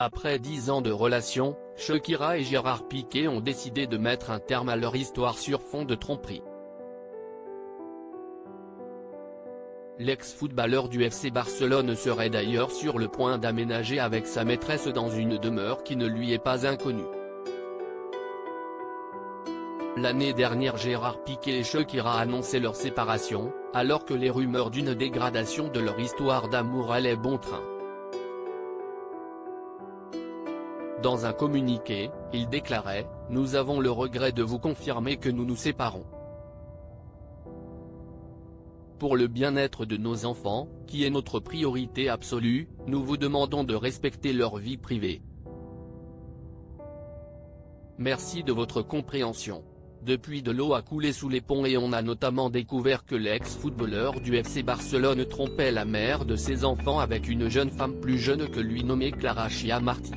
Après 10 ans de relation, Shakira et Gérard Piqué ont décidé de mettre un terme à leur histoire sur fond de tromperie. L'ex-footballeur du FC Barcelone serait d'ailleurs sur le point d'aménager avec sa maîtresse dans une demeure qui ne lui est pas inconnue. L'année dernière, Gérard Piqué et Shakira annonçaient leur séparation, alors que les rumeurs d'une dégradation de leur histoire d'amour allaient bon train. Dans un communiqué, ils déclaraient « Nous avons le regret de vous confirmer que nous nous séparons. Pour le bien-être de nos enfants, qui est notre priorité absolue, nous vous demandons de respecter leur vie privée. Merci de votre compréhension. » Depuis, de l'eau a coulé sous les ponts et on a notamment découvert que l'ex-footballeur du FC Barcelone trompait la mère de ses enfants avec une jeune femme plus jeune que lui nommée Clara Chia Martí.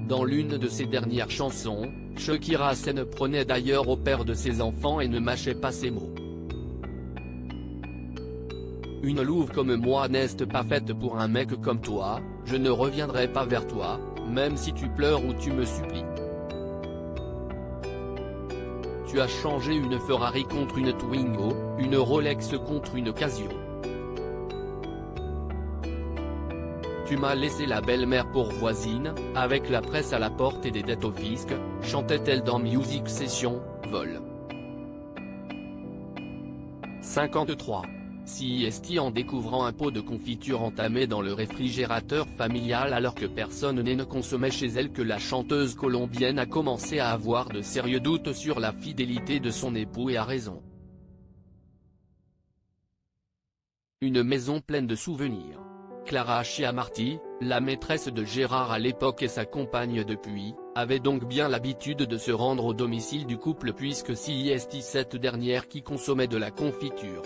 Dans l'une de ses dernières chansons, Shakira s'en prenait d'ailleurs au père de ses enfants et ne mâchait pas ses mots. Une louve comme moi n'est pas faite pour un mec comme toi, je ne reviendrai pas vers toi, même si tu pleures ou tu me supplies. Tu as changé une Ferrari contre une Twingo, une Rolex contre une Casio. Tu m'as laissé la belle-mère pour voisine, avec la presse à la porte et des dettes au fisc, chantait-elle dans Music Session, Vol. 53. CIST en découvrant un pot de confiture entamé dans le réfrigérateur familial alors que personne ne consommait chez elle que la chanteuse colombienne a commencé à avoir de sérieux doutes sur la fidélité de son époux et a raison. Une maison pleine de souvenirs. Clara Chia Martí, la maîtresse de Gérard à l'époque et sa compagne depuis, avait donc bien l'habitude de se rendre au domicile du couple puisque CIST cette dernière qui consommait de la confiture.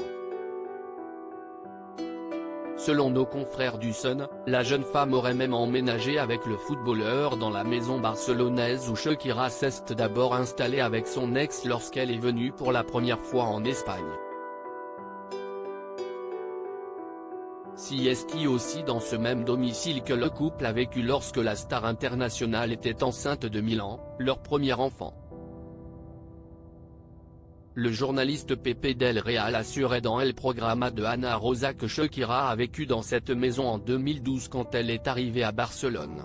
Selon nos confrères du Sun, la jeune femme aurait même emménagé avec le footballeur dans la maison barcelonaise où Shakira s'est d'abord installée avec son ex lorsqu'elle est venue pour la première fois en Espagne. CIST aussi dans ce même domicile que le couple a vécu lorsque la star internationale était enceinte de Milan, leur premier enfant. Le journaliste Pepe Del Real assurait dans El Programa de Ana Rosa que Shakira a vécu dans cette maison en 2012 quand elle est arrivée à Barcelone.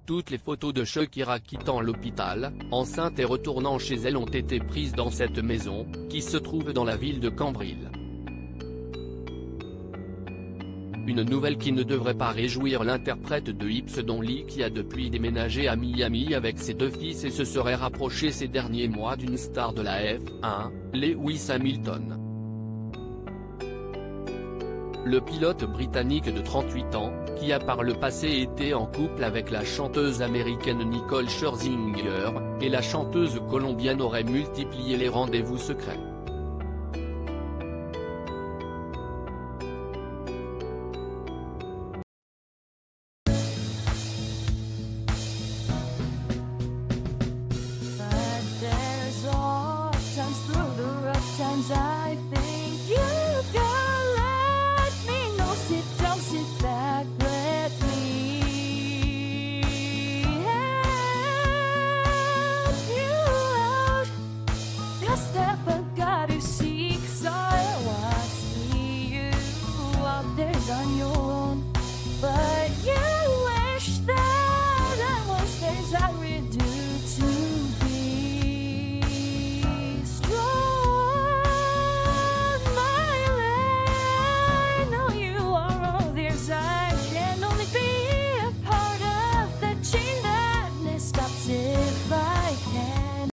Toutes les photos de Shakira quittant l'hôpital, enceinte et retournant chez elle ont été prises dans cette maison, qui se trouve dans la ville de Cambril. Une nouvelle qui ne devrait pas réjouir l'interprète de Hips Don't Lie qui a depuis déménagé à Miami avec ses 2 fils et se serait rapproché ces derniers mois d'une star de la F1, Lewis Hamilton. Le pilote britannique de 38 ans, qui a par le passé été en couple avec la chanteuse américaine Nicole Scherzinger, et la chanteuse colombienne aurait multiplié les rendez-vous secrets.